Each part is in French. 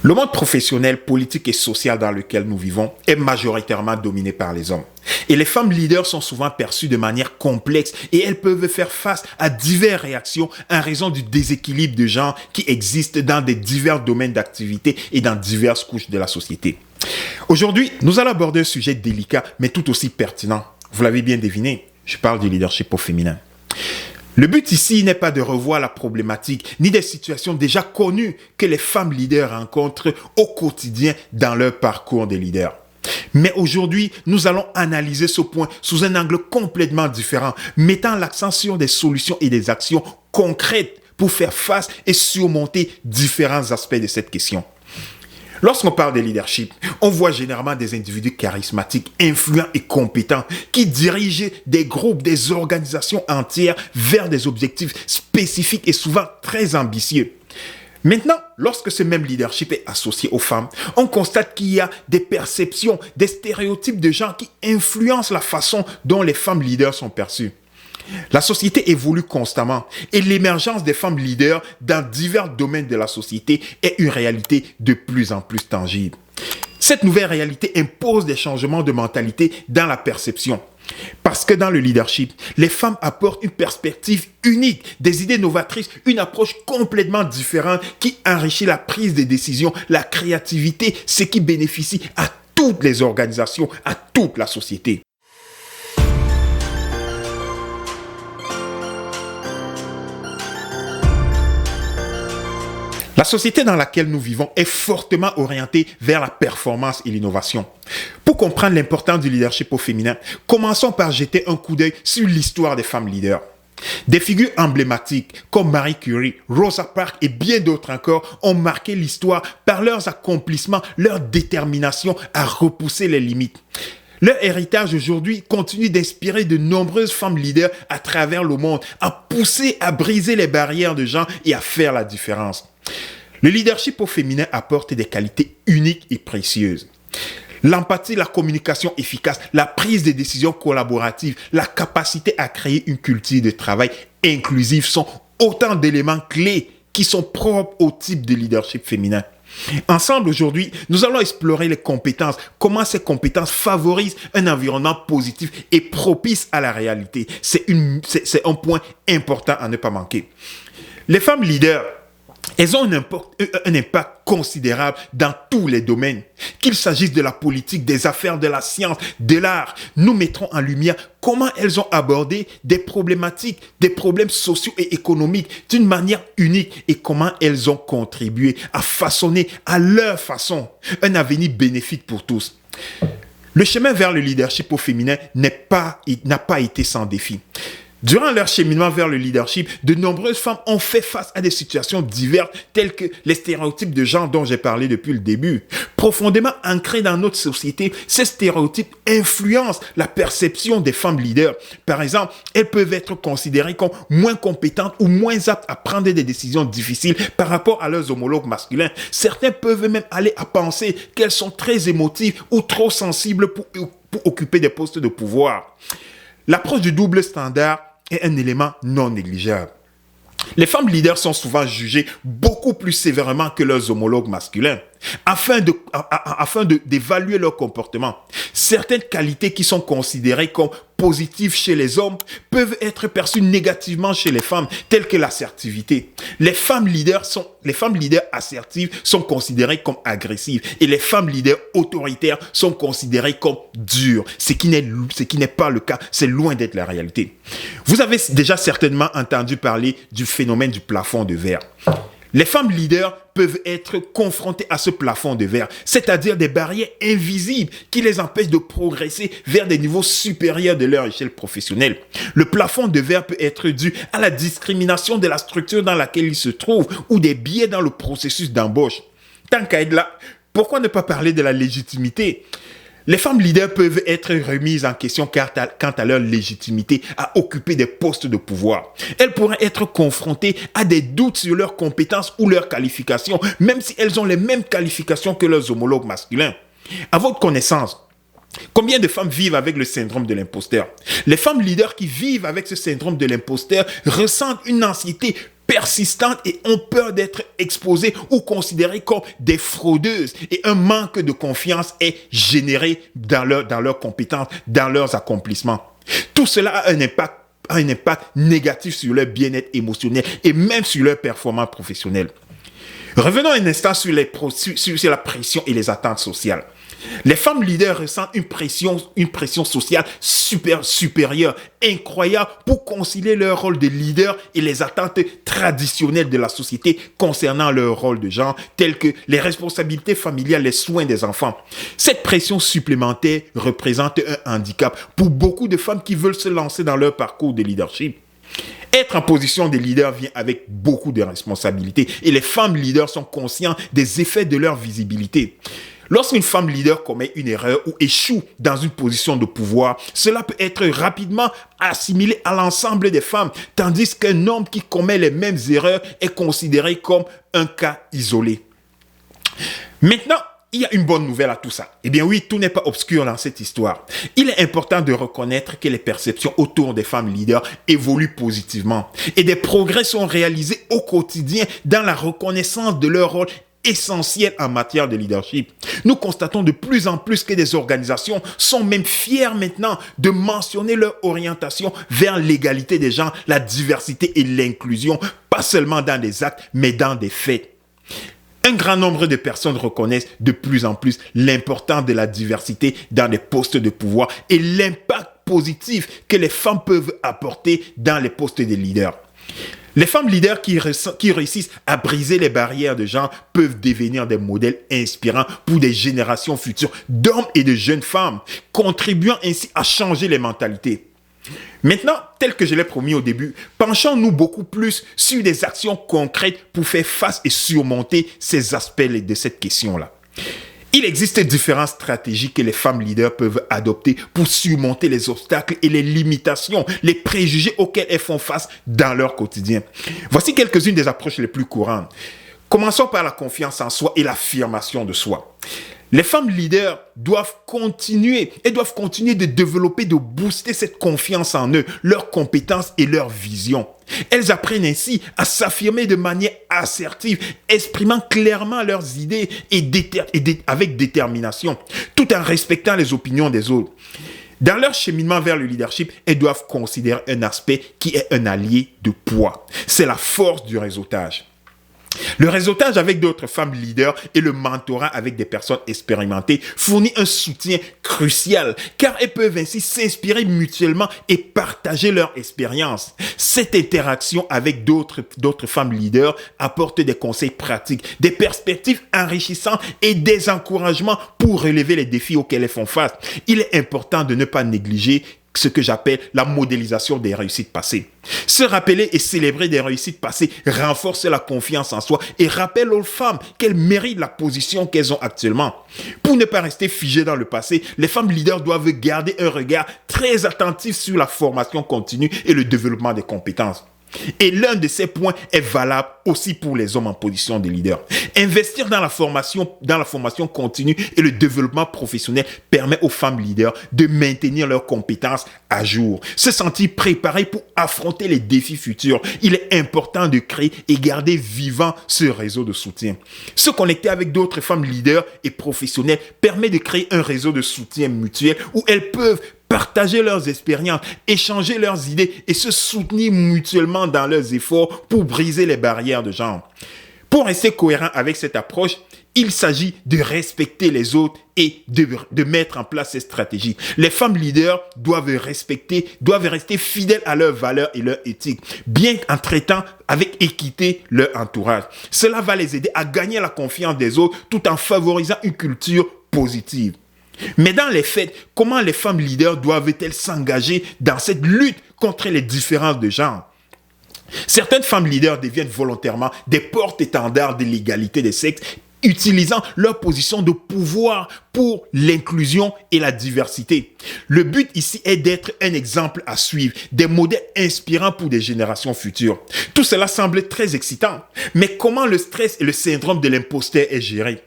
Le monde professionnel, politique et social dans lequel nous vivons est majoritairement dominé par les hommes. Et les femmes leaders sont souvent perçues de manière complexe et elles peuvent faire face à diverses réactions en raison du déséquilibre de genre qui existe dans des divers domaines d'activité et dans diverses couches de la société. Aujourd'hui, nous allons aborder un sujet délicat mais tout aussi pertinent. Vous l'avez bien deviné, je parle du leadership au féminin. Le but ici n'est pas de revoir la problématique ni des situations déjà connues que les femmes leaders rencontrent au quotidien dans leur parcours de leader. Mais aujourd'hui, nous allons analyser ce point sous un angle complètement différent, mettant l'accent sur des solutions et des actions concrètes pour faire face et surmonter différents aspects de cette question. Lorsqu'on parle de leadership, on voit généralement des individus charismatiques, influents et compétents qui dirigent des groupes, des organisations entières vers des objectifs spécifiques et souvent très ambitieux. Maintenant, lorsque ce même leadership est associé aux femmes, on constate qu'il y a des perceptions, des stéréotypes de genre qui influencent la façon dont les femmes leaders sont perçues. La société évolue constamment et l'émergence des femmes leaders dans divers domaines de la société est une réalité de plus en plus tangible. Cette nouvelle réalité impose des changements de mentalité dans la perception. Parce que dans le leadership, les femmes apportent une perspective unique, des idées novatrices, une approche complètement différente qui enrichit la prise de décision, la créativité, ce qui bénéficie à toutes les organisations, à toute la société. La société dans laquelle nous vivons est fortement orientée vers la performance et l'innovation. Pour comprendre l'importance du leadership au féminin, commençons par jeter un coup d'œil sur l'histoire des femmes leaders. Des figures emblématiques comme Marie Curie, Rosa Parks et bien d'autres encore ont marqué l'histoire par leurs accomplissements, leur détermination à repousser les limites. Leur héritage aujourd'hui continue d'inspirer de nombreuses femmes leaders à travers le monde, à pousser, à briser les barrières de genre et à faire la différence. Le leadership au féminin apporte des qualités uniques et précieuses. L'empathie, la communication efficace, la prise de décisions collaboratives, la capacité à créer une culture de travail inclusive sont autant d'éléments clés qui sont propres au type de leadership féminin. Ensemble aujourd'hui, nous allons explorer les compétences, comment ces compétences favorisent un environnement positif et propice à la réalité. C'est un point important à ne pas manquer. Les femmes leaders, elles ont un impact considérable dans tous les domaines. Qu'il s'agisse de la politique, des affaires, de la science, de l'art, nous mettrons en lumière comment elles ont abordé des problématiques, des problèmes sociaux et économiques d'une manière unique et comment elles ont contribué à façonner à leur façon un avenir bénéfique pour tous. Le chemin vers le leadership au féminin n'a pas été sans défi. Durant leur cheminement vers le leadership, de nombreuses femmes ont fait face à des situations diverses telles que les stéréotypes de genre dont j'ai parlé depuis le début. Profondément ancrés dans notre société, ces stéréotypes influencent la perception des femmes leaders. Par exemple, elles peuvent être considérées comme moins compétentes ou moins aptes à prendre des décisions difficiles par rapport à leurs homologues masculins. Certains peuvent même aller à penser qu'elles sont très émotives ou trop sensibles pour occuper des postes de pouvoir. L'approche du double standard est un élément non négligeable. Les femmes leaders sont souvent jugées beaucoup plus sévèrement que leurs homologues masculins afin d'évaluer leur comportement. Certaines qualités qui sont considérées comme positives chez les hommes peuvent être perçues négativement chez les femmes, telles que l'assertivité. Les femmes leaders assertives sont considérées comme agressives et les femmes leaders autoritaires sont considérées comme dures, ce qui n'est pas le cas, c'est loin d'être la réalité. Vous avez déjà certainement entendu parler du phénomène du plafond de verre. Les femmes leaders peuvent être confrontées à ce plafond de verre, c'est-à-dire des barrières invisibles qui les empêchent de progresser vers des niveaux supérieurs de leur échelle professionnelle. Le plafond de verre peut être dû à la discrimination de la structure dans laquelle ils se trouvent ou des biais dans le processus d'embauche. Tant qu'à être là, pourquoi ne pas parler de la légitimité ? Les femmes leaders peuvent être remises en question quant à leur légitimité à occuper des postes de pouvoir. Elles pourraient être confrontées à des doutes sur leurs compétences ou leurs qualifications, même si elles ont les mêmes qualifications que leurs homologues masculins. À votre connaissance, combien de femmes vivent avec le syndrome de l'imposteur ? Les femmes leaders qui vivent avec ce syndrome de l'imposteur ressentent une anxiété persistantes et ont peur d'être exposées ou considérées comme des fraudeuses. Et un manque de confiance est généré dans leurs compétences, dans leurs accomplissements. Tout cela a un impact négatif sur leur bien-être émotionnel et même sur leur performance professionnelle. Revenons un instant sur la pression et les attentes sociales. Les femmes leaders ressentent une pression sociale supérieure, incroyable pour concilier leur rôle de leader et les attentes traditionnelles de la société concernant leur rôle de genre, telles que les responsabilités familiales, les soins des enfants. Cette pression supplémentaire représente un handicap pour beaucoup de femmes qui veulent se lancer dans leur parcours de leadership. Être en position de leader vient avec beaucoup de responsabilités et les femmes leaders sont conscientes des effets de leur visibilité. Lorsqu'une femme leader commet une erreur ou échoue dans une position de pouvoir, cela peut être rapidement assimilé à l'ensemble des femmes, tandis qu'un homme qui commet les mêmes erreurs est considéré comme un cas isolé. Maintenant, il y a une bonne nouvelle à tout ça. Eh bien oui, tout n'est pas obscur dans cette histoire. Il est important de reconnaître que les perceptions autour des femmes leaders évoluent positivement et des progrès sont réalisés au quotidien dans la reconnaissance de leur rôle essentiel en matière de leadership. Nous constatons de plus en plus que des organisations sont même fières maintenant de mentionner leur orientation vers l'égalité des genres, la diversité et l'inclusion, pas seulement dans des actes, mais dans des faits. Un grand nombre de personnes reconnaissent de plus en plus l'importance de la diversité dans les postes de pouvoir et l'impact positif que les femmes peuvent apporter dans les postes de leaders. Les femmes leaders qui réussissent à briser les barrières de genre peuvent devenir des modèles inspirants pour des générations futures d'hommes et de jeunes femmes, contribuant ainsi à changer les mentalités. Maintenant, tel que je l'ai promis au début, penchons-nous beaucoup plus sur des actions concrètes pour faire face et surmonter ces aspects de cette question-là. Il existe différentes stratégies que les femmes leaders peuvent adopter pour surmonter les obstacles et les limitations, les préjugés auxquels elles font face dans leur quotidien. Voici quelques-unes des approches les plus courantes. Commençons par la confiance en soi et l'affirmation de soi. Les femmes leaders doivent continuer de développer, de booster cette confiance en eux, leurs compétences et leur vision. Elles apprennent ainsi à s'affirmer de manière assertive, exprimant clairement leurs idées avec détermination, tout en respectant les opinions des autres. Dans leur cheminement vers le leadership, elles doivent considérer un aspect qui est un allié de poids. C'est la force du réseautage. Le réseautage avec d'autres femmes leaders et le mentorat avec des personnes expérimentées fournit un soutien crucial car elles peuvent ainsi s'inspirer mutuellement et partager leur expérience. Cette interaction avec d'autres femmes leaders apporte des conseils pratiques, des perspectives enrichissantes et des encouragements pour relever les défis auxquels elles font face. Il est important de ne pas négliger ce que j'appelle la modélisation des réussites passées. Se rappeler et célébrer des réussites passées renforce la confiance en soi et rappelle aux femmes qu'elles méritent la position qu'elles ont actuellement. Pour ne pas rester figées dans le passé, les femmes leaders doivent garder un regard très attentif sur la formation continue et le développement des compétences. Et l'un de ces points est valable aussi pour les hommes en position de leader. Investir dans la formation continue et le développement professionnel permet aux femmes leaders de maintenir leurs compétences à jour, se sentir préparées pour affronter les défis futurs. Il est important de créer et garder vivant ce réseau de soutien. Se connecter avec d'autres femmes leaders et professionnelles permet de créer un réseau de soutien mutuel où elles peuvent partager leurs expériences, échanger leurs idées et se soutenir mutuellement dans leurs efforts pour briser les barrières de genre. Pour rester cohérent avec cette approche, il s'agit de respecter les autres et de mettre en place ces stratégies. Les femmes leaders doivent rester fidèles à leurs valeurs et leur éthique, bien en traitant avec équité leur entourage. Cela va les aider à gagner la confiance des autres tout en favorisant une culture positive. Mais dans les faits, comment les femmes leaders doivent-elles s'engager dans cette lutte contre les différences de genre? Certaines femmes leaders deviennent volontairement des porte-étendards de l'égalité des sexes, utilisant leur position de pouvoir pour l'inclusion et la diversité. Le but ici est d'être un exemple à suivre, des modèles inspirants pour des générations futures. Tout cela semble très excitant, mais comment le stress et le syndrome de l'imposteur est géré?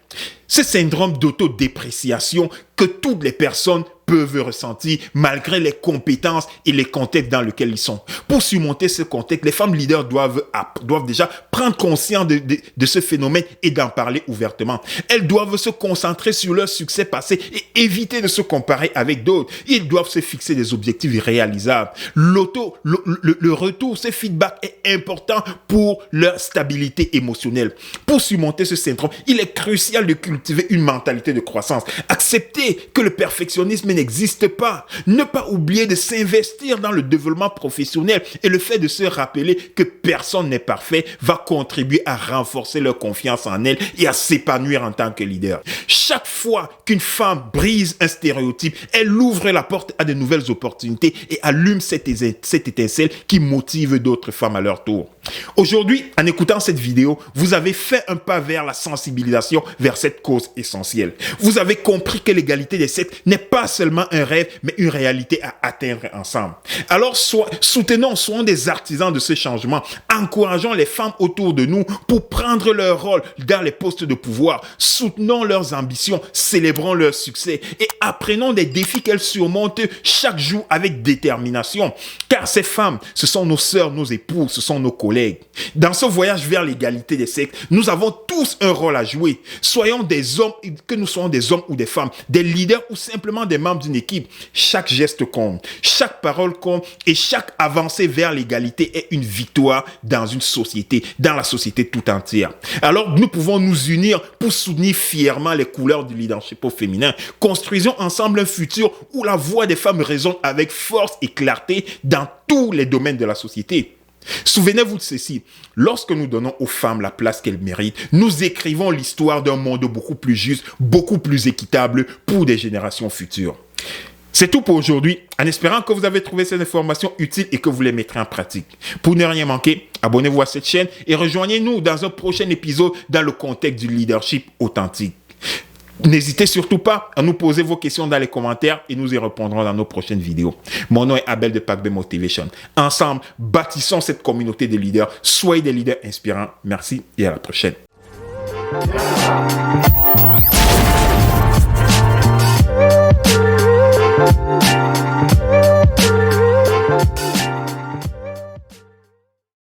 Ce syndrome d'autodépréciation que toutes les personnes peuvent ressentir malgré les compétences et les contextes dans lesquels ils sont. Pour surmonter ce contexte, les femmes leaders doivent déjà prendre conscience de ce phénomène et d'en parler ouvertement. Elles doivent se concentrer sur leur succès passé et éviter de se comparer avec d'autres. Ils doivent se fixer des objectifs réalisables. Le retour, ce feedback est important pour leur stabilité émotionnelle. Pour surmonter ce syndrome, il est crucial de cultiver une mentalité de croissance. Accepter que le perfectionnisme n'existe pas. Ne pas oublier de s'investir dans le développement professionnel et le fait de se rappeler que personne n'est parfait va contribuer à renforcer leur confiance en elle et à s'épanouir en tant que leader. Chaque fois qu'une femme brise un stéréotype, elle ouvre la porte à de nouvelles opportunités et allume cette étincelle qui motive d'autres femmes à leur tour. Aujourd'hui, en écoutant cette vidéo, vous avez fait un pas vers la sensibilisation vers cette cause essentielle. Vous avez compris que l'égalité des sexes n'est pas seulement un rêve, mais une réalité à atteindre ensemble. Alors, soyons des artisans de ce changement. Encourageons les femmes autour de nous pour prendre leur rôle dans les postes de pouvoir. Soutenons leurs ambitions, célébrons leur succès et apprenons des défis qu'elles surmontent chaque jour avec détermination. Car ces femmes, ce sont nos sœurs, nos épouses, ce sont nos collègues. Dans ce voyage vers l'égalité des sexes, nous avons tous un rôle à jouer. Soyons des hommes, que nous soyons des hommes ou des femmes, des leaders ou simplement des membres d'une équipe. Chaque geste compte, chaque parole compte et chaque avancée vers l'égalité est une victoire dans une société, dans la société tout entière. Alors nous pouvons nous unir pour soutenir fièrement les couleurs du leadership au féminin. Construisons ensemble un futur où la voix des femmes résonne avec force et clarté dans tous les domaines de la société. Souvenez-vous de ceci, lorsque nous donnons aux femmes la place qu'elles méritent, nous écrivons l'histoire d'un monde beaucoup plus juste, beaucoup plus équitable pour des générations futures. C'est tout pour aujourd'hui, en espérant que vous avez trouvé ces informations utiles et que vous les mettrez en pratique. Pour ne rien manquer, abonnez-vous à cette chaîne et rejoignez-nous dans un prochain épisode dans le contexte du leadership authentique. N'hésitez surtout pas à nous poser vos questions dans les commentaires et nous y répondrons dans nos prochaines vidéos. Mon nom est Abel de Pac B Motivation. Ensemble, bâtissons cette communauté de leaders. Soyez des leaders inspirants. Merci et à la prochaine.